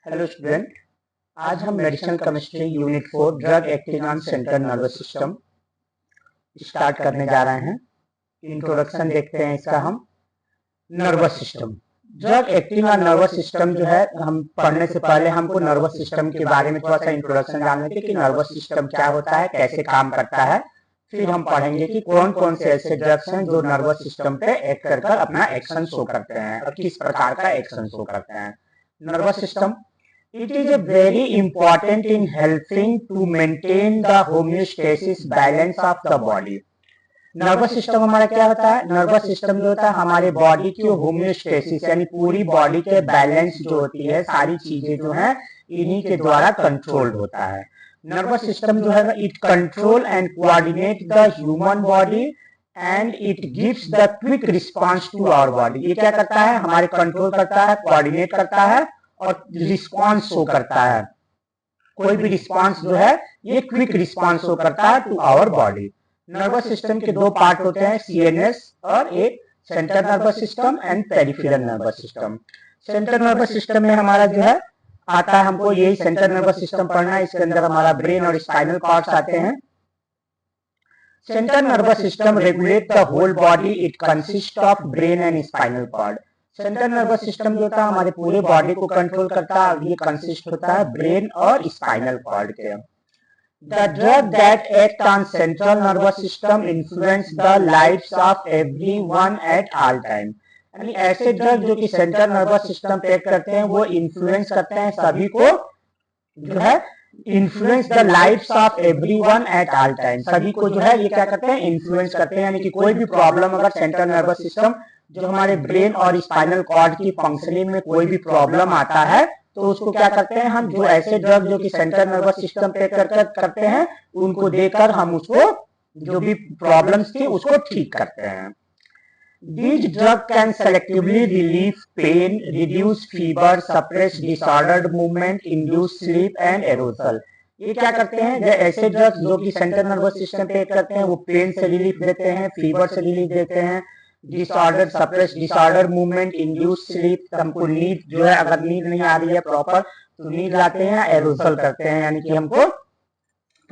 Hello student, आज हम medicinal chemistry unit 4 drug acting on central nervous system start करने जा रहे हैं। इंट्रोडक्शन देखते हैं इसका हम। Nervous system, drug acting on nervous system जो है, हम पढ़ने से पहले हमको नर्वस सिस्टम के बारे में थोड़ा सा इंट्रोडक्शन जान लेते हैं कि नर्वस सिस्टम क्या होता है, कैसे काम करता है। फिर हम पढ़ेंगे कि कौन कौन से ऐसे ड्रग्स हैं जो नर्वस सिस्टम पे एक्ट कर अपना एक्शन शो करते हैं और किस प्रकार का एक्शन शो करते हैं। Nervous system, it is a very important in helping to maintain the homeostasis balance of the body। Nervous system हमारा क्या होता है? नर्वस सिस्टम जो होता है हमारे बॉडी की होम्योस्टेसिस यानी पूरी बॉडी के बैलेंस जो होती है, सारी चीजें जो है इन्हीं के द्वारा कंट्रोल्ड होता है। नर्वस सिस्टम जो है it control and coordinate the human body and it gives the quick response to our body. ये क्या करता है? हमारे कंट्रोल करता है, कोऑर्डिनेट करता है और रिस्पांस शो करता है। कोई भी रिस्पांस जो है ये क्विक रिस्पांस शो करता है to our body. Nervous system के दो पार्ट होते हैं, सीएनएस और एक central nervous system and peripheral nervous system. Central nervous system में हमारा जो है आता है, हमको यही सेंट्रल नर्वस सिस्टम पढ़ना है। इसके अंदर हमारा ब्रेन और स्पाइनल कॉर्ड्स आते हैं। Central nervous system regulate the whole body, it consist of brain and spinal cord. Central nervous system जो होता है हमारे पूरे बॉडी को कंट्रोल करता है और ये कंसिस्ट होता है ब्रेन और स्पाइनल कॉर्ड के। The drug that act on central nervous system influence the lives of everyone at all time. यानी ऐसे ड्रग जो कि सेंट्रल नर्वस सिस्टम पे एक्ट करते हैं वो इन्फ्लुएंस करते हैं सभी को, जो है influence the lives of everyone at all time. सभी को जो है ये क्या करते हैं? इन्फ्लुएंस करते हैं। यानी कि कोई भी प्रॉब्लम अगर सेंट्रल नर्वस सिस्टम जो हमारे ब्रेन और स्पाइनल कॉर्ड की फंक्शनिंग में कोई भी प्रॉब्लम आता है तो उसको क्या करते हैं हम, जो ऐसे ड्रग जो कि सेंट्रल नर्वस सिस्टम पे करते हैं उनको देकर हम उसको जो भी प्रॉब्लम्स थी उसको ठीक करते हैं। These drugs can selectively relieve pain, reduce fever, suppress disordered movement, induce sleep and arousal। ये क्या करते हैं? जो ऐसे ड्रग्स जो कि सेंट्रल नर्वस सिस्टम पे करते हैं वो पेन से रिलीफ देते हैं, फीवर से रिलीफ देते हैं, disorder suppress disorder movement, induce sleep, हमको नींद जो है अगर नींद नहीं आ रही है प्रॉपर तो नींद लाते हैं, एरोसल करते हैं यानी कि हमको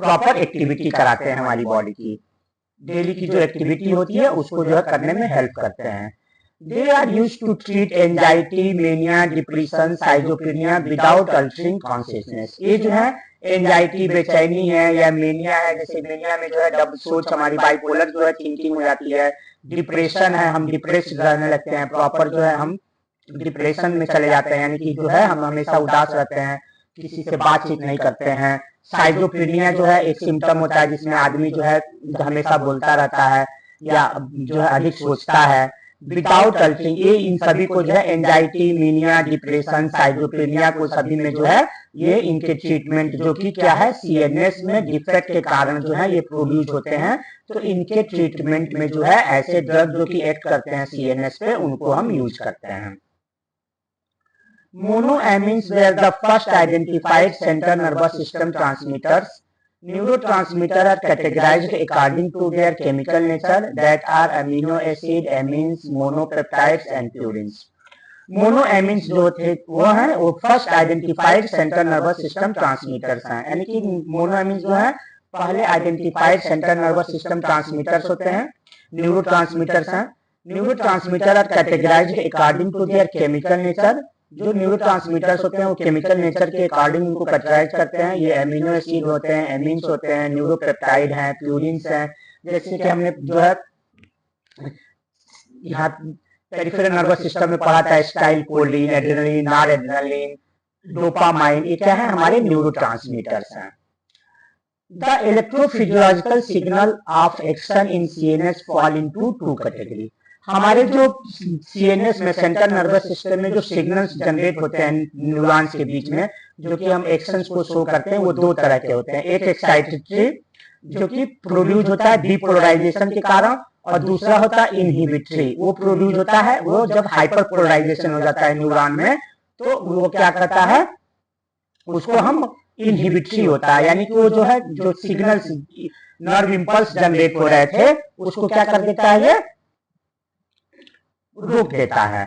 प्रॉपर एक्टिविटी कराते हैं, हमारी बॉडी की डेली की जो एक्टिविटी होती है उसको जो है करने में हेल्प करते हैं। They are used to treat anxiety, mania, depression, schizophrenia without altering consciousness. ये जो है एंजाइटी, बेचैनी है या मेनिया है, जैसे मेनिया में जो है डब सोच हमारी बाइपोलर जो है थिंकिंग हो जाती है, डिप्रेशन है हम डिप्रेस रहने लगते हैं, प्रॉपर जो है हम डिप्रेशन में चले जाते हैं यानी कि जो है हम हमेशा उदास रहते हैं, किसी से बातचीत नहीं करते हैं। साइजोफ्रेनिया जो है एक सिम्टम होता है जिसमें आदमी जो है हमेशा बोलता रहता है या जो है अधिक सोचता है। विदाउट अल्टरिंग, ये इन सभी को जो है एंजाइटी, मीनिया, डिप्रेशन, साइजोफ्रेनिया को सभी में जो है ये इनके ट्रीटमेंट जो कि क्या है सीएनएस में डिफेक्ट के कारण जो है ये प्रोड्यूस होते हैं। तो इनके ट्रीटमेंट में जो है ऐसे ड्रग जो कि एक्ट करते हैं सीएनएस पे उनको हम यूज करते हैं। Monoamines were the first identified central nervous system transmitters. Neurotransmitters are categorized according to their chemical nature, that are amino acid, amines, monopeptides and purines. मोनोएमिन्स जो थे वो हैं वो first identified central nervous system transmitters हैं। यानी कि monoamines जो है पहले identified central nervous system transmitters होते हैं, न्यूरोट्रांसमीटर्स हैं। Neurotransmitter are categorized according to their chemical nature. जो न्यूरोट्रांसमीटर्स होते हैं वो केमिकल नेचर के अकॉर्डिंग उनको कैटेगराइज करते हैं। ये एमिनो एसिड होते हैं, एमिन्स होते हैं, न्यूरोपेप्टाइड हैं, प्यूरिन्स हैं। जैसे कि हमने जो है यहाँ पेरिफेरल नर्वस सिस्टम में पढ़ा था एसिटाइल कोलिन, एड्रेनलिन, नॉरएड्रेनलिन, डोपामाइन, ये क्या है हमारे न्यूरोट्रांसमीटर्स हैं। The electrophysiological signal of action in CNS fall into two category. हमारे जो सीएनएस में सेंट्रल नर्वस सिस्टम में जो सिग्नल्स जनरेट होते हैं न्यूरॉन्स के बीच में जो कि हम एक्शंस को शो करते हैं वो दो तरह के होते हैं। एक एक्साइटेटरी जो कि प्रोड्यूस होता है डीपोलराइजेशन के कारण और दूसरा होता है इनहिबिटरी, वो प्रोड्यूस होता है वो जब हाइपर पोलराइजेशन हो जाता है न्यूरॉन में तो वो क्या करता है उसको हम इनहिबिटरी होता है। यानी कि वो जो है जो सिग्नल्स नर्व इंपल्स जनरेट हो रहे थे उसको क्या कर देता है ये रोक देता है।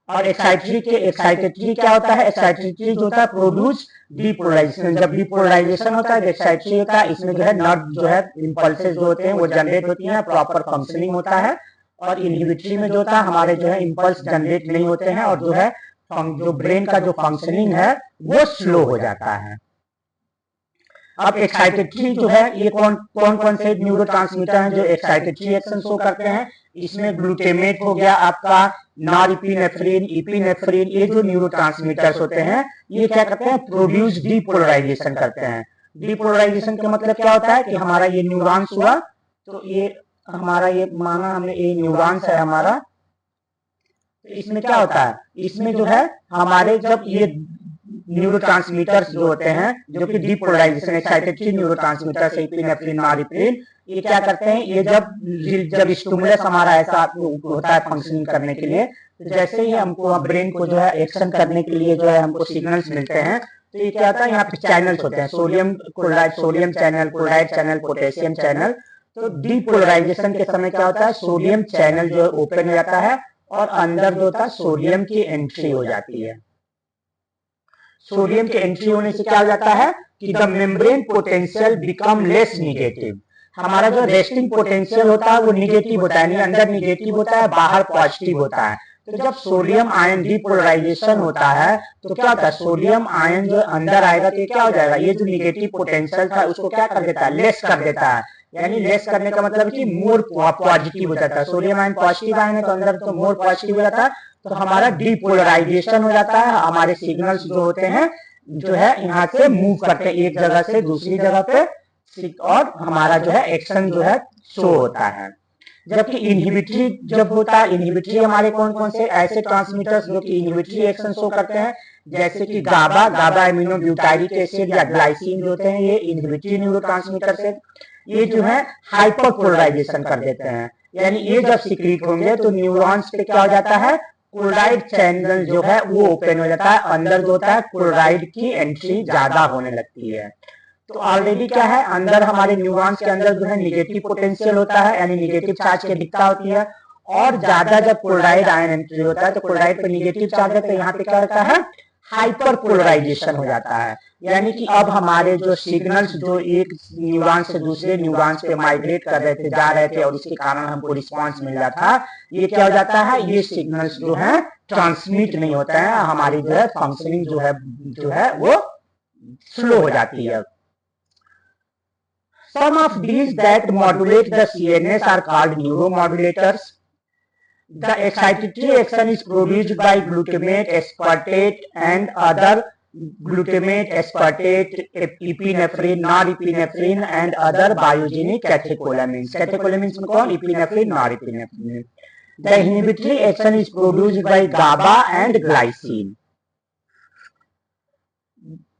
और एक्साइटेटरी क्या होता है, एक्साइटेटरी जो होता है प्रोड्यूस डीपोलराइजेशन, जब डीपोलराइजेशन होता है एक्साइटेटरी होता है, इसमें जो है नॉट जो है इंपल्सेस जो होते हैं वो जनरेट होती हैं, प्रॉपर फंक्शनिंग होता है। और इनहिबिटरी में जो होता है हमारे जो है इंपल्स जनरेट नहीं होते हैं और जो है जो ब्रेन का जो फंक्शनिंग है वो स्लो हो जाता है। अब एक्साइटेटरी जो है ये कौन कौन से न्यूरोट्रांसमीटर हैं जो एक्साइटेटरी एक्शन शो करते हैं, इसमें ग्लूटामेट हो गया आपका, नॉरएपिनेफ्रिन, एपिनेफ्रिन, ये जो न्यूरोट्रांसमीटर्स होते हैं ये क्या करते हैं, प्रोड्यूस डीपोलराइजेशन करते हैं। डीपोलराइजेशन का मतलब क्या होता है कि हमारा ये न्यूरॉन्स हुआ, तो ये हमारा ये माना हमने ये न्यूरॉन्स है हमारा, तो इसमें क्या होता है, इसमें जो है हमारे जब ये न्यूरोट्रांसमीटर्स जो होते हैं जो कि depolarization excitatory neurotransmitters epinephrine, norepinephrine, ये क्या करते हैं, ये जब स्टिमुलस हमारा ऐसा होता है फंक्शनिंग करने के लिए, तो जैसे ही हमको ब्रेन को जो है एक्शन करने के लिए जो है हमको सिग्नल्स मिलते हैं, तो ये क्या होता है, यहाँ पे चैनल्स होते हैं, sodium chloride, sodium channel, chloride channel, potassium channel. तो डीपोलराइजेशन के समय क्या होता है, सोडियम चैनल जो ओपन हो जाता है और अंदर जो होता है सोडियम की एंट्री हो जाती है। सोडियम के एंट्री होने से क्या हो जाता है कि the membrane potential become less negative, हमारा जो रेस्टिंग पोटेंशियल होता है वो निगेटिव होता है, नहीं अंदर निगेटिव होता है बाहर पॉजिटिव होता है। तो जब सोडियम आयन डीपोलराइजेशन होता है तो क्या होता है, सोडियम आयन जो अंदर आएगा तो क्या हो जाएगा, ये जो निगेटिव पोटेंशियल था उसको क्या कर देता है, लेस कर देता है। यानी लेस करने का मतलब कि मोर पॉजिटिव हो जाता है, सोडियम आयन पॉजिटिव आयन है तो अंदर तो मोर पॉजिटिव हो जाता है, तो हमारा डीपोलराइजेशन हो जाता है, हमारे सिग्नल्स जो होते हैं जो है यहाँ से मूव करते हैं एक जगह से दूसरी जगह पे, और हमारा जो है एक्शन जो है शो होता है। जबकि इनहिबिटरी जब होता है, इनहिबिटरी हमारे कौन कौन से ऐसे ट्रांसमीटर्स जो कि इनहिबिटरी एक्शन शो करते हैं, जैसे कि गाबा एमिनो ब्यूटारिक एसिड या ग्लाइसिन जो होते हैं, ये इनहिबिटरी न्यूरोट्रांसमीटर से ये जो है हाइपर पोलराइजेशन कर देते हैं। यानी ये जब सिक्रीट होंगे तो न्यूरॉन्स पे क्या हो जाता है, क्लोराइड चैनल जो है वो ओपन हो जाता है, अंदर जो होता है क्लोराइड की एंट्री ज्यादा होने लगती है। तो ऑलरेडी क्या है, अंदर हमारे न्यूरॉन्स के अंदर जो है निगेटिव पोटेंशियल होता है, यानी निगेटिव चार्ज की अधिकता होती है, और ज्यादा जब क्लोराइड आयन एंट्री होता है तो क्लोराइड पे निगेटिव चार्ज है, तो यहाँ पे क्या होता है, हाइपर पोलराइजेशन हो जाता है। यानी कि अब हमारे जो सिग्नल्स जो एक न्यूरॉन से दूसरे न्यूरॉन्स पे माइग्रेट कर रहे थे, जा रहे थे, और इसके कारण हमको रिस्पांस मिल रहा था, ये क्या हो जाता है, ये सिग्नल्स जो है ट्रांसमिट नहीं होता है, हमारी जो है फंक्शनिंग जो है वो स्लो हो जाती है। Some of these that modulate the CNS are called neuromodulators. The excitatory action is produced by glutamate, aspartate and other glutamate, aspartate, epinephrine, norepinephrine and other biogenic catecholamines. Catecholamines में कौन, epinephrine, norepinephrine. The inhibitory action is produced by GABA and glycine.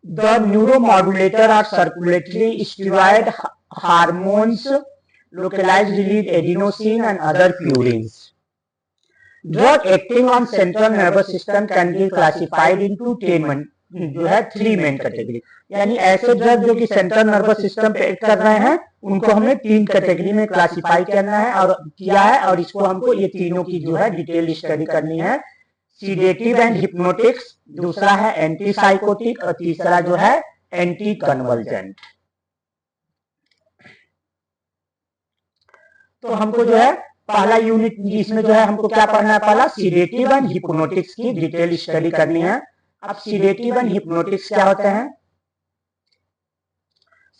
The neuromodulators are circulatory steroid hormones, localized release adenosine and other purines. Drug acting on central nervous system can be classified into 10 जो है 3 main category, यानी ऐसे drug जो कि central nervous system पे act कर रहे हैं उनको हमें 3 कैटेगरी में क्लासिफाई करना है और किया है, और इसको हमको ये तीनों की जो है डिटेल स्टडी करनी है। सीडेटिव एंड हिप्नोटिक्स, दूसरा है एंटी साइकोटिक, और तीसरा जो है एंटी कन्वर्जेंट। तो हमको जो है पहला यूनिट इसमें जो है हमको क्या पढ़ना है, पहला सीडेटिव एंड हिप्नोटिक्स की डिटेल स्टडी करनी है। अब सीडेटिव एंड हिप्नोटिक्स क्या होते हैं,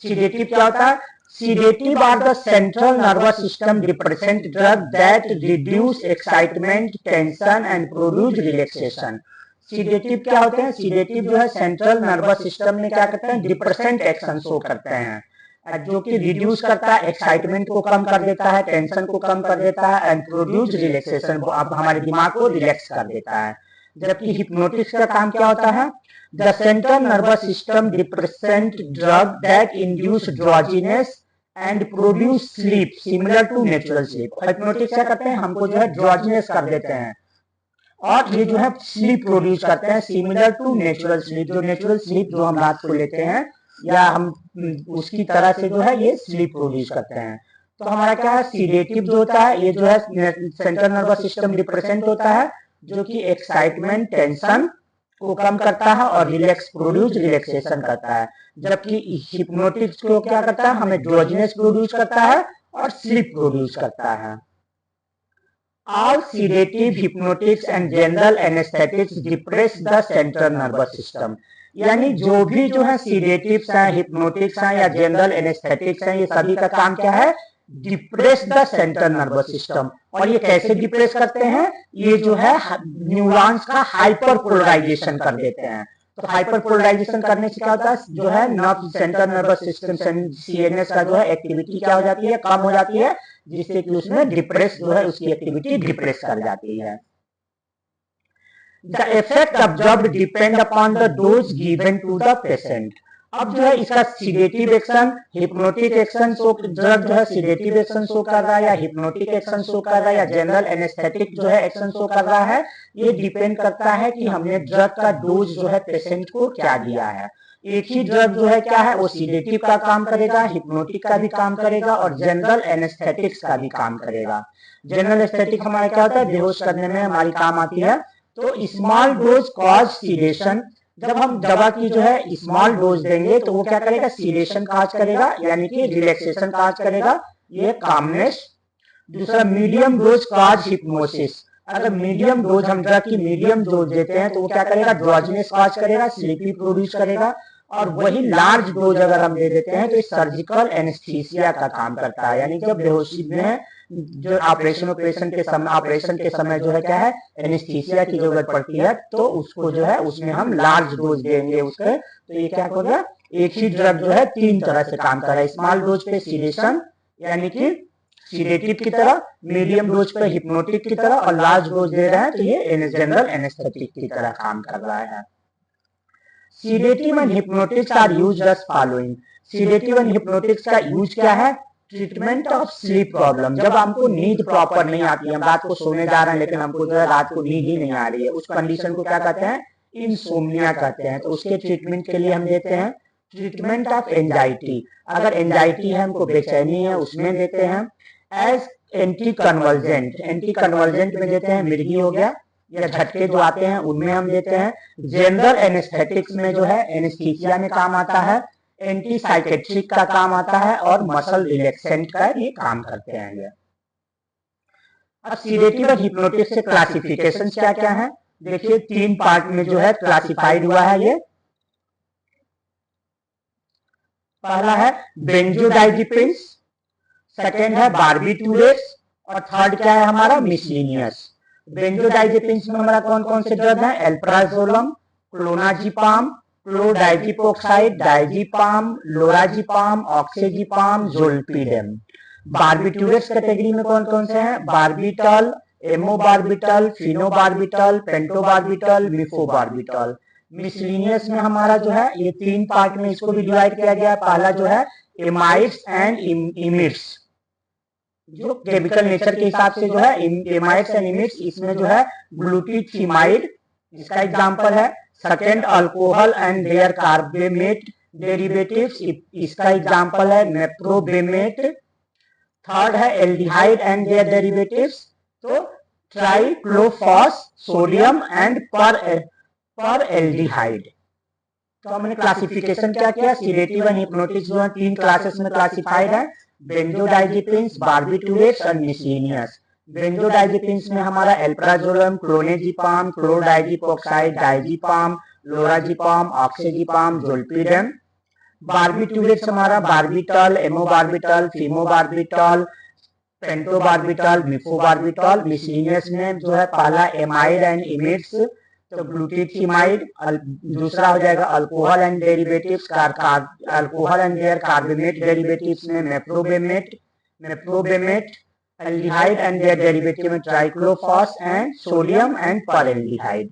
सीडेटिव क्या होता है, sedative are the central nervous system represent drug that reduce excitement, tension and produce relaxation. sedative क्या होते हैं, sedative जो है सेंट्रल नर्वस सिस्टम में क्या करते हैं, डिप्रेसेंट एक्शन शो करते हैं, जो कि रिड्यूस करता है, एक्साइटमेंट को कम कर देता है, टेंशन को कम कर देता है, एंड प्रोड्यूस रिलैक्सेशन, अब हमारे दिमाग को रिलैक्स कर देता है। जबकि हिप्नोटिक्स का काम क्या होता है, the central nervous system represent drug that induce drowsiness and produce sleep similar to natural sleep. Hypnotics क्या करते हैं, हमको जो है ड्रॉजीनेस कर देते हैं और ये जो है स्लीप प्रोड्यूस करते हैं सिमिलर टू नेचुरल स्लीप, जो नेचुरल स्लीप जो हम रात को लेते हैं या हम उसकी तरह से जो है ये स्लीप प्रोड्यूस करते हैं। तो हमारा क्या है, सीडेटिव जो होता है ये जो है सेंट्रल नर्वस सिस्टम रिप्रेजेंट होता है, जो कि एक्साइटमेंट टेंशन को कम करता है और रिलैक्स प्रोड्यूस रिलैक्सेशन करता है, जबकि हिप्नोटिक्स को क्या करता है, हमें ड्रोजीनेस प्रोड्यूस करता है और स्लीप प्रोड्यूस करता है। All sedative, hypnotics and general anesthetics depress the central nervous system। यानी जो भी जो है सीडेटिव्स हैं, हिप्नोटिक्स हैं या जनरल एनेस्थेटिक्स हैं, ये सभी का काम क्या है, depress the central nervous system. और ये कैसे डिप्रेस करते हैं, ये जो है न्यूरॉन्स का हाइपर पोलराइजेशन कर देते हैं। तो हाइपर पोलराइजेशन करने से क्या होता है, जो है nerve central nervous system CNS का जो है एक्टिविटी क्या हो जाती है, कम हो जाती है, जिससे कि उसमें डिप्रेस जो है उसकी एक्टिविटी डिप्रेस कर जाती है। The effect observed depend upon the dose given to the patient। अब जो है इसका sedative action, hypnotic action show, drug जो है सीडेटिव एक्शन शो कर रहा है या हिप्नोटिक एक्शन शो कर रहा है या जनरल एनेस्थेटिक जो है एक्शन शो कर रहा है, ये डिपेंड करता है कि हमने ड्रग का डोज जो है पेशेंट को क्या दिया है। एक ही ड्रग जो है क्या है, वो सीडेटिव का काम करेगा, हिप्नोटिक का भी काम करेगा और जनरल एनेस्थेटिक्स का भी काम करेगा। जनरल एनेस्थेटिक हमारा क्या होता है, बेहोश करने में हमारी काम आती है। तो स्मॉल डोज कॉज सीडेशन, जब हम दवा की जो है स्मॉल डोज देंगे तो वो क्या करेगा, सीडेशन काज करेगा, यानी कि रिलैक्सेशन काज करेगा, ये कामनेस। दूसरा मीडियम डोज काज हिप्नोसिस, अगर मीडियम डोज हम ड्रग की मीडियम डोज देते हैं तो वो क्या करेगा, ड्रोजीनेस काज करेगा, स्लीपी प्रोड्यूस करेगा। और वही लार्ज डोज अगर हम दे देते हैं तो ये सर्जिकल एनेस्थीसिया का काम करता है, यानी जब बेहोशी में जो ऑपरेशन के समय जो है क्या है, एनेस्थीसिया की जरूरत पड़ती है, तो उसको जो है उसमें हम लार्ज डोज देंगे उसके। तो ये क्या होगा, एक ही ड्रग जो है तीन तरह से काम कर रहा है। स्मॉल डोज पे सीडेशन यानी कि सीडेटिव की तरह, मीडियम डोज पे हिप्नोटिक की तरह और लार्ज डोज दे रहे हैं तो ये जनरल एनेस्थेटिक की तरह काम कर रहा है। Sedative and hypnotics are used as following. Sedative and hypnotics का यूज क्या है, ट्रीटमेंट ऑफ स्लीप प्रॉब्लम। जब हमको नींद प्रॉपर नहीं आती है, हम रात को सोने जा रहे हैं लेकिन हमको जो है रात को नींद ही नहीं आ रही है, उस कंडीशन को क्या कहते हैं, इंसोम्निया कहते हैं। तो उसके ट्रीटमेंट के लिए हम देते हैं ट्रीटमेंट ऑफ एंजाइटी। अगर एंजाइटी है, हमको बेचैनी है, उसमें देते हैं as anti convergent. Anti convergent में देते हैं मिर्गी हो गया या झटके जो आते हैं उनमें हम देते हैं। जनरल एनेस्थेटिक्स में जो है एनेस्थीसिया में काम आता है, एंटी साइकेट्रिक का काम आता है और मसल रिलैक्सेंट का ये काम करते हैं ये। अब सीडेटिव और हिप्नोटिक से क्लासिफिकेशन क्या क्या है, देखिए तीन पार्ट में जो है क्लासिफाइड हुआ है ये। पहला है बेंजोडाइजिपिन्स, सेकेंड है बार्बिटूरेट्स और थर्ड क्या है हमारा, मिसलिनियस। बेंजोडाइजिपिन्स में हमारा कौन कौन से ड्रग है, एल्प्राजोलम, क्लोनाजिपाम, क्लोडाइजिपोक्साइड, डाइजिपाम, लोराजिपाम, ऑक्सीजिपाम, जोल्पीडेम। बार्बिटूरेट्स कैटेगरी में कौन कौन से हैं, बार्बिटल, एमोबार्बिटल, फिनोबार्बिटल, पेंटोबार्बिटल, मिफोबार्बिटल। मिसलिनियस में हमारा जो है ये तीन पार्ट में इसको भी डिवाइड किया गया है। पहला जो है एमाइड्स एंड इमिड्स, जो केमिकल नेचर के हिसाब से जो है एमाइड्स एंड इमिड्स, इसमें जो है ग्लूटीथीमाइड इसका एग्जांपल है। Second alcohol and their carbamate derivatives, इसका एग्जांपल है मेप्रोबेमेट। थर्ड है एल्डिहाइड एंड देयर डेरिवेटिव्स, तो triclofos, sodium and paraldehyde. तो हमने क्लासिफिकेशन क्या किया, सीडेटिव एंड हिप्नोटिक्स जो है तीन क्लासेस में क्लासिफाइड है, बेंजोडाइजिपिन्स, बार्बिटूरेट्स और मिसलिनियस। बेंजोडाइजिपिन्स में हमारा एल्प्राजोलम, क्लोनेजिपाम, क्लोराइजिपोक्साइड, डाइजिपाम, लोराजिपाम, ऑक्सीजिपाम, जोल्पीडेम। बार्बिटूरेट्स हमारा बार्बिटल, एमोबार्बिटल, फिमोबार्बिटल, पेंटोबार्बिटल, मिफोबार्बिटल। मिसलिनियस में जो है पहला एमाइड एंड इमिड्स, तो ग्लूटीथीमाइड। दूसरा हो जाएगा alcohol and derivatives, alcohol and their carbonate derivatives में meprobamate. Aldehyde and their derivative में triclofos and sodium and paraldehyde.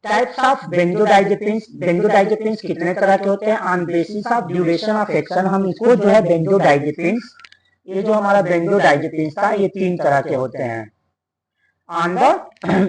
Types of benzodiazepines, benzodiazepines कितने तरह के होते हैं, on basis of duration of action हम इसको जो है बेंजोडाइजिपिन्स, ये जो हमारा बेंजोडाइजिपिन्स था ये तीन तरह के होते हैं। On the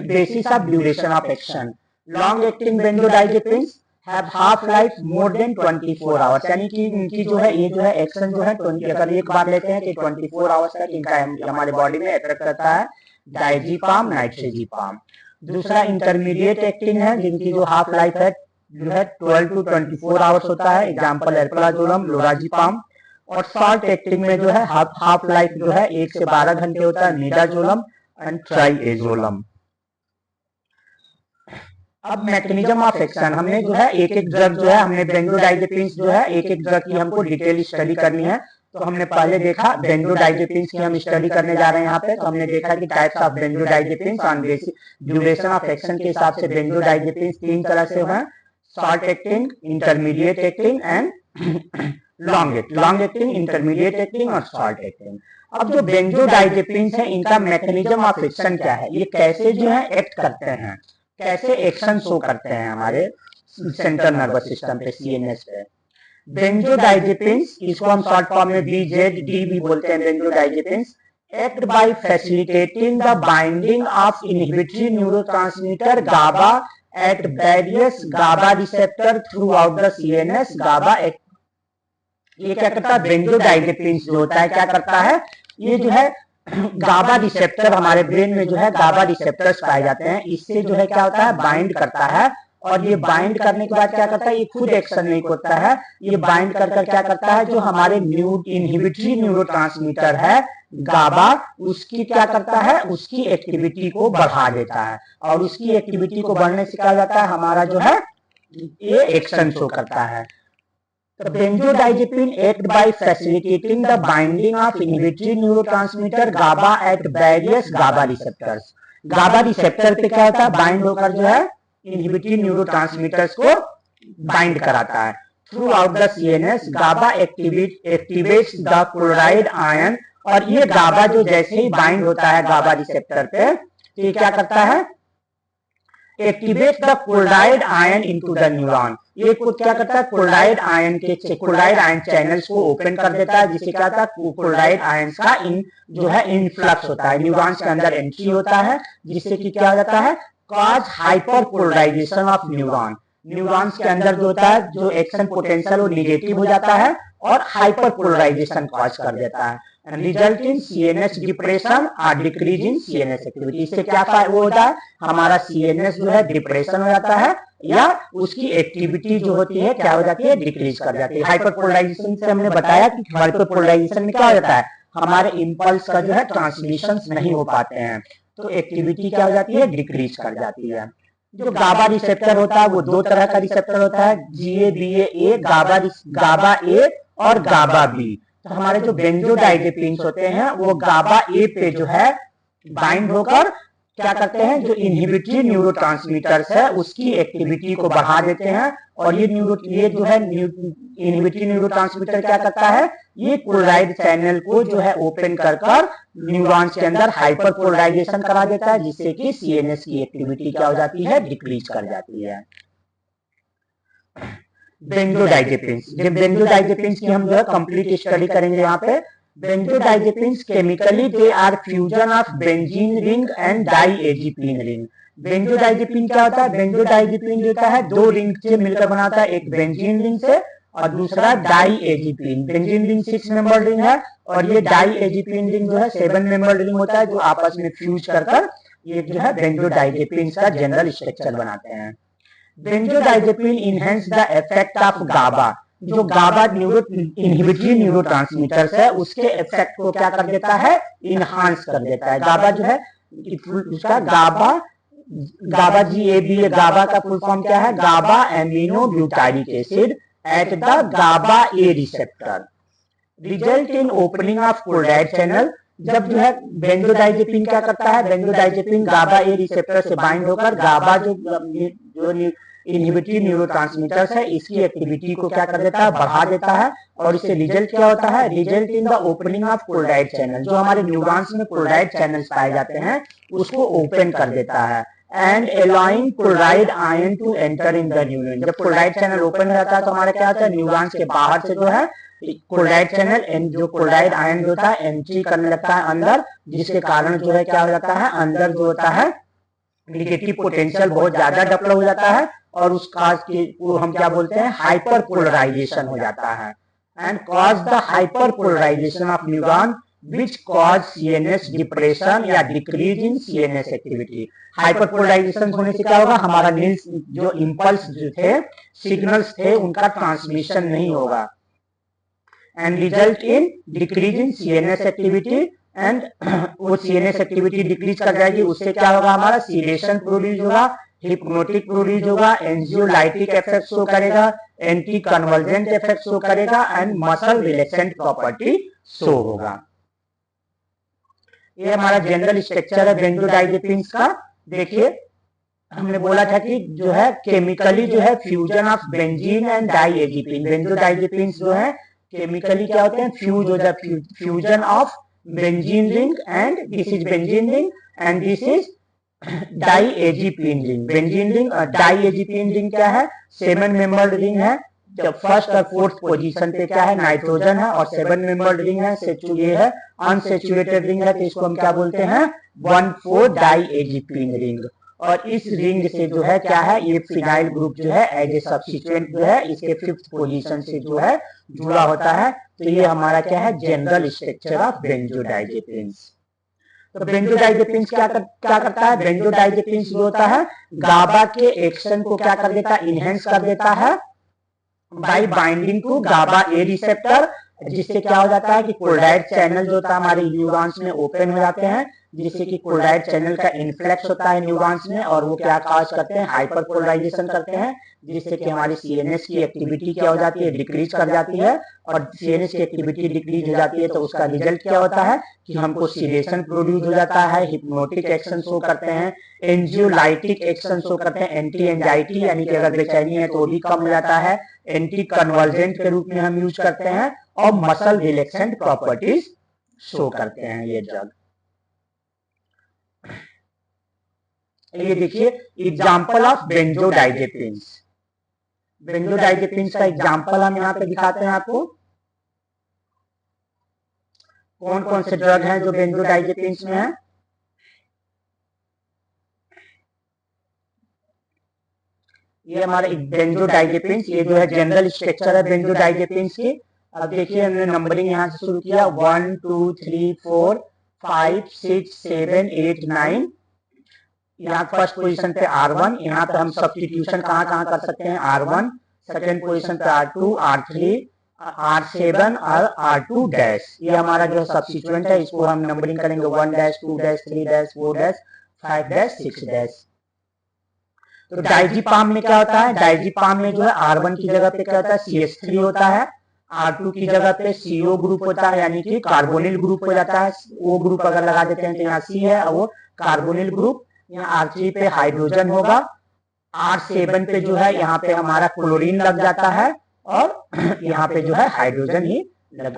basis of duration of action, long-acting benzodiazepines have half-life more than 24 hours, यानी कि इनकी जो है ये जो है एक्शन जो है 20, अगर एक बार लेते हैं कि 24 आवर्स तक इनका हमारे बॉडी में इफेक्ट करता है। डायजीपाम, नाइट्रेजीपाम। दूसरा इंटरमीडिएट एक्टिंग है, जिनकी जो हाफ लाइफ है जो है 12 to 24 आवर्स होता है, एग्जाम्पल एल्प्राजोलम, लोराजीपाम। और शॉर्ट एक्टिंग में जो है हाफ लाइफ जो है 1 से 12 घंटे होता है, मिडाजोलम एंड ट्राइएजोलम। अब मैकेनिज्म ऑफ एक्शन, हमने जो है एक एक ड्रग जो है, हमने बेंजोडाइजेपिन्स जो है एक एक ड्रग की हमको डिटेल स्टडी करनी है। तो हमने पहले देखा बेंजोडाइजेपिन्स की हम स्टडी करने जा रहे हैं यहाँ पे। तो हमने देखा कि types of benzodiazepines on basis duration of action के हिसाब से बेंजोडाइजेपिन्स 3 तरह से हैं, short acting, intermediate acting and long acting, intermediate acting और शॉर्ट एक्टिंग। अब जो बेंजोडाइजेपिन्स है, इनका मैकेनिज्म ऑफ एक्शन क्या है, ये कैसे जो है एक्ट करते हैं, कैसे एक्शन शो करते हैं हमारे सेंट्रल नर्वस सिस्टम पे, सीएनएस पे। बेंजोडाइजेपिन्स, इसको हम शॉर्ट फॉर्म में बीजेडी भी बोलते हैं, benzodiazepines act by facilitating the binding of inhibitory neurotransmitter GABA at various GABA receptor throughout the CNS. GABA ये क्या करता है, बेंजोडाइजेपिन्स जो होता है क्या करता है, ये जो है गाबा रिसेप्टर, हमारे ब्रेन में जो है गाबा रिसेप्टर्स पाए जाते हैं, इससे जो है क्या होता है, बाइंड करता है। और ये बाइंड करने के बाद क्या करता है, ये खुद एक्शन नहीं करता है, ये बाइंड कर क्या करता है, जो हमारे इनहिबिटरी न्यूरोट्रांसमीटर है गाबा, उसकी क्या करता है, उसकी एक्टिविटी को बढ़ा देता है। और उसकी एक्टिविटी को बढ़ने से क्या जाता है, हमारा जो है ये एक्शन शो करता है। The benzodiazepine act by facilitating the binding of inhibitory neurotransmitter GABA at various GABA receptors. GABA receptor पे क्या होता है, बाइंड होकर जो है इनहिबिटरी न्यूरोट्रांसमीटर्स को बाइंड कराता है। Through out the CNS GABA activates the chloride ion, और ये GABA जो जैसे ही बाइंड होता है GABA रिसेप्टर पे, तो ये क्या करता है, activate the chloride ion into the neuron. ये क्या करता है, क्लोराइड आयन चैनल्स को ओपन कर देता है, जिससे क्या होता है, क्लोराइड आयंस का जो है इनफ्लक्स होता है, न्यूरॉन्स के अंदर एंट्री होता है, जिससे कि क्या हो जाता है, cause hyper polarization of neuron. Neurons के अंदर जो होता है, जो एक्शन पोटेंशियल वो निगेटिव हो जाता है और हाइपर पोलराइजेशन कॉज कर देता है, and result in CNS depression or decrease in CNS activity। इससे क्या वो होता है, हमारा CNS जो है डिप्रेशन हो जाता है, या उसकी एक्टिविटी जो होती है क्या हो जाती है, डिक्रीज कर जाती है। हाइपरपोलराइजेशन से हमने बताया कि हाइपरपोलराइजेशन में क्या हो जाता है, हमारे इंपल्स का जो है ट्रांसमिशन नहीं हो पाते हैं, तो एक्टिविटी क्या हो जाती है, डिक्रीज कर जाती है। जो गाबा रिसेप्टर होता है वो 2 तरह का रिसेप्टर होता है, GABA, गाबा ए और गाबा बी। तो हमारे जो बेंजोडाइजेपिन्स होते हैं वो गाबा ए पे जो है बाइंड होकर क्या करते हैं, जो इनहिबिटरी न्यूरोट्रांसमीटर्स है उसकी एक्टिविटी को बढ़ा देते हैं। और ये जो है इनहिबिटरी न्यूरोट्रांसमीटर क्या करता है, ये क्लोराइड चैनल को जो है ओपन कर न्यूरॉन्स के अंदर हाइपर पोलराइजेशन करा देता है, जिससे कि सीएनएस की एक्टिविटी क्या हो जाती है, डिक्रीज कर जाती है। बेंजोडाइजेपिन्स, जब बेंजोडाइजेपिन्स की हम जो है कंप्लीट स्टडी करेंगे यहाँ पे। Benzodiazepines chemically they are fusion of benzene ring and diazepine ring. Benzodiazepine क्या होता है, बेंजोडाइजेपिन जो होता है 2 रिंग से मिलकर बनाता है, एक बेंजीन रिंग से और दूसरा डाइएजिपिन। बेंजीन रिंग 6 मेंबर रिंग है और ये डाइएजिपिन रिंग जो है 7 मेंबर रिंग होता है, जो आपस में फ्यूज कर ये जो है बेंजोडाइजेपिन का जनरल स्ट्रक्चर बनाते हैं। Benzodiazepine enhance the effect of GABA. जो गाबा इनहिबिटरी न्यूरोट्रांसमीटर्स है उसके इफेक्ट को क्या कर देता है, इनहांस कर देता है। गाबा जो है उसका गाबा GABA, गाबा का फुल फॉर्म क्या है, GABA amino butyric acid at the GABA A receptor, result in opening of chloride channel. जब जो है बेंजोडाइजेपिन क्या करता है, बेंजोडाइजेपिन गाबा ए रिसेप्टर से बाइंड होकर गाबा जो इनहिबिटरी न्यूरोट्रांसमीटर्स है इसकी एक्टिविटी को क्या कर देता है, बढ़ा देता है। और इससे रिजल्ट क्या होता है, result in the opening of chloride channel. जो हमारे न्यूरॉन्स में क्लोराइड चैनल्स पाए जाते हैं उसको ओपन कर देता है, and allowing chloride ion to enter in the neuron. जब क्लोराइड चैनल ओपन रहता है तो हमारे क्या होता है, न्यूरॉन्स के बाहर से जो है क्लोराइड चैनल जो क्लोराइड आयन जो होता है एंट्री करने लगता है अंदर, जिसके कारण जो है क्या हो जाता है, अंदर जो होता है निगेटिव पोटेंशियल बहुत ज्यादा डेवलप हो जाता है और उस काज के वो हम क्या बोलते हैं, हाइपर पोलराइजेशन हो जाता है, and cause the hyper polarization of neuron which cause CNS depression या decrease in CNS activity. Hyperpolarization होने से क्या होगा, हमारा नील्स जो इम्पल्स जो थे, सिग्नल्स थे, उनका ट्रांसमिशन नहीं होगा and result in decrease in CNS activity and वो सीएनएस एक्टिविटी डिक्रीज कर जाएगी, उससे क्या होगा, हमारा सीडेशन प्रोड्यूस होगा, हिप्नोटिक प्रोड्यूस होगा, एंजियोलाइटिक इफेक्ट शो करेगा, एंटी कन्वर्जेंट इफेक्ट शो करेगा and muscle relaxant property show होगा। ये हमारा जनरल स्ट्रक्चर है बेंजोडाइजेपिन्स का। देखिए हमने बोला था कि जो है केमिकली जो है fusion of benzene and diazepine. Benzodiazepines जो है केमिकली क्या होते हैं, फ्यूज हो जाए, fusion of benzene ring and this is benzene ring and this is diazepine ring. Benzene ring और डाइएजिपिन रिंग क्या है, 7 मेंबर्ड रिंग है। जब फर्स्ट और फोर्थ पोजीशन पे क्या है, नाइट्रोजन है और 7 मेंबर्ड रिंग है, ये है अनसेचुरेटेड रिंग है, तो इसको हम क्या बोलते हैं, 1,4 डाइएजिपिन रिंग। और इस रिंग से जो है क्या है, ये फिनाइल ग्रुप जो है एज ए सब्स्टिट्यूएंट जो है इसके 5th पोजीशन से जो है जुड़ा होता है। तो ये हमारा क्या है, जनरल स्ट्रक्चर ऑफ बेंजोडाइजेपिन्स। तो बेंजोडाइजेपिन्स क्या करता है, बेंजोडाइजेपिन्स जो होता है गाबा के एक्शन को क्या कर देता है, इनहेंस कर देता है by binding to GABA A receptor, जिससे क्या हो जाता है कि क्लोराइड चैनल जो होता है हमारे न्यूरॉन्स में ओपन हो जाते हैं, जिससे कि क्लोराइड चैनल का इन्फ्लेक्स होता है न्यूरॉन्स में और वो क्या काज करते हैं, हाइपर पोलराइजेशन करते हैं, जिससे कि हमारी सीएनएस की एक्टिविटी क्या हो जाती है, डिक्रीज कर जाती है। और सीएनएस की एक्टिविटी डिक्रीज हो जाती है तो उसका रिजल्ट क्या होता है कि हमको सीडेशन प्रोड्यूस हो जाता है, हिप्नोटिक एक्शन शो करते हैं, एंजियोलाइटिक एक्शन शो करते हैं, एंटी एंजाइटी यानी कि अगर बेचैनी है तो वो भी कम हो जाता है, एंटी कन्वर्जेंट के रूप में हम यूज करते हैं और मसल रिलैक्सेंट प्रॉपर्टीज शो करते हैं ये ड्रग। ये देखिए एग्जांपल ऑफ बेंजोडाइजेपिन्स। बेंजोडाइजेपिन्स का एग्जांपल हम यहाँ पे दिखाते हैं आपको, कौन कौन से ड्रग हैं जो बेंजोडाइजेपिन्स में है। ये हमारे बेंजोडाइजेपिन्स, ये जो है जनरल स्ट्रक्चर है बेंजोडाइजेपिन्स की। अब देखिए हमने नंबरिंग यहाँ से शुरू किया, 1 2 3 4 5 6 7 8 9। यहाँ फर्स्ट पोजीशन पे R1, यहाँ पे हम सब्स्टिट्यूशन कहाँ कर सकते हैं, R1, सेकेंड पोजीशन पे R2, R3, R7 और R2 डैश। ये हमारा जो सब्स्टिट्यूएंट है, इसको हम नंबरिंग करेंगे 1 dash 2 dash 3 dash 4 dash 5 dash 6 dash. तो डाइजीपाम में क्या होता है, डाइजीपाम में जो है R1 की जगह पे क्या होता है, CH3 होता है, R2 की जगह पे CO ग्रुप होता है यानी कि कार्बोनिल ग्रुप हो जाता है। वो ग्रुप अगर लगा देते हैं तो यहाँ C है और वो कार्बोनिल ग्रुप। यहाँ R3 पे हाइड्रोजन होगा, R7 पे जो है यहाँ पे हमारा क्लोरीन लग जाता है और यहाँ पे जो है हाइड्रोजन ही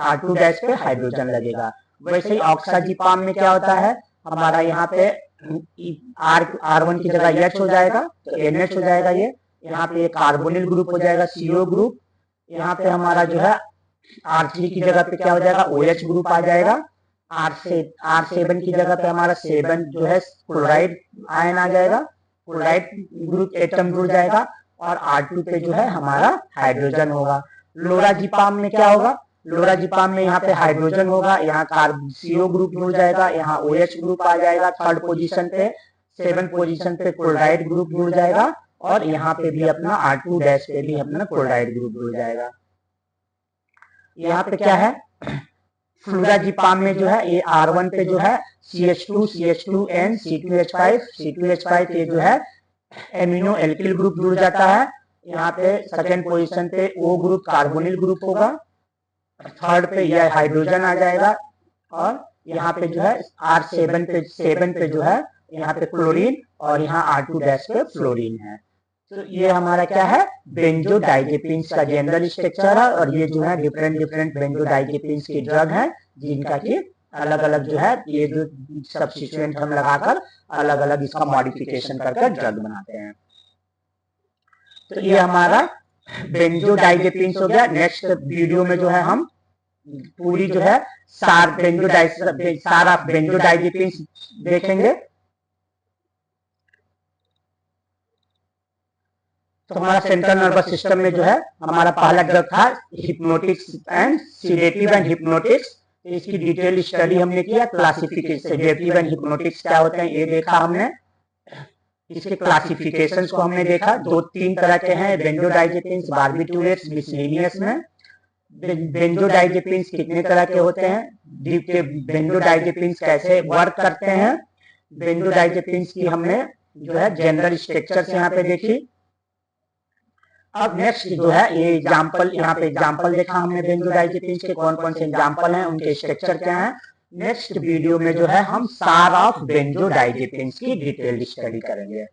R2 डैश पे हाइड्रोजन लगेगा। वैसे ही ऑक्साजीपाम में क्या होता है, हमारा यहाँ पे R1 की जगह H हो जाएगा तो NH हो जाएगा। ये यहाँ पे कार्बोनिल ग्रुप हो जाएगा CO ग्रुप। यहाँ पे हमारा जो है R3 की जगह पे क्या हो जाएगा, OH ग्रुप आ जाएगा। R7 की जगह पे हमारा 7 जो है क्लोराइड आयन आ जाएगा, क्लोराइड ग्रुप एटम जुड़ जाएगा और R2 पे जो है हमारा हाइड्रोजन होगा। लोराजीपाम में क्या होगा, लोराजीपाम में यहाँ पे हाइड्रोजन होगा, यहाँ CO ग्रुप जुड़ जाएगा, यहाँ OH ग्रुप आ जाएगा थर्ड पोजीशन पे, 7 पोजीशन पे क्लोराइड ग्रुप जुड़ जाएगा और यहाँ पे भी अपना R2 डैश पे भी अपना क्लोराइड ग्रुप जुड़ जाएगा। यहाँ पे क्या है, फ्लोराजीपाम में जो है ये R1 पे जो है CH2 CH2N C2H5 C2H5 ये जो है एमिनो एल्किल ग्रुप जुड़ जाता है। यहाँ पे सेकेंड पोजीशन पे O ग्रुप कार्बोनिल ग्रुप होगा, थर्ड पे यह हाइड्रोजन आ जाएगा और यहाँ पे जो है R7 पे जो है यहाँ पे क्लोरीन और यहाँ R2 डैश पे फ्लोरीन है। तो ये हमारा क्या है, बेंजोडाइजेपिन्स का जनरल स्ट्रक्चर है और ये जो है डिफरेंट बेंजोडाइजेपिन्स के ड्रग हैं जिनका कि अलग अलग जो है ये जो सब्स्टिट्यूएंट हम लगाकर अलग अलग इसका मॉडिफिकेशन करके ड्रग बनाते हैं। तो ये हमारा बेंजोडाइजेपिन्स हो गया। नेक्स्ट वीडियो में जो है हम पूरी जो है सार ऑफ बेंजोडाइजेपिन्स देखेंगे। तो हमारा सेंट्रल नर्वस सिस्टम में जो है हमारा पहला ड्रग था hypnotics and sedative and hypnotics. तो इसकी डिटेल स्टडी हमने किया। क्लासिफिकेशन सेडेटिव एंड हिप्नोटिक्स क्या होते हैं ये देखा हमने। इसके क्लासिफिकेशंस को हमने देखा, 2-3 तरह के हैं, बेंजोडाइजेपिन्स, बार्बिटूरेट्स, मिसलेनियस में। बेंजोडाइजेपिन्स कितने तरह के होते हैं, बेंजोडाइजेपिन्स कैसे वर्क करते हैं, बेंजोडाइजेपिन्स की हमने जो है जनरल स्ट्रक्चर्स यहाँ पे देखी। अब नेक्स्ट जो है ये एग्जांपल, यहाँ पे एग्जांपल देखा हमने बेंजोडाइजेपिन्स के, कौन कौन से एग्जांपल हैं, उनके स्ट्रक्चर क्या है। नेक्स्ट वीडियो में जो है हम सार ऑफ बेंजोडाइजेपिन्स की डिटेल स्टडी करेंगे।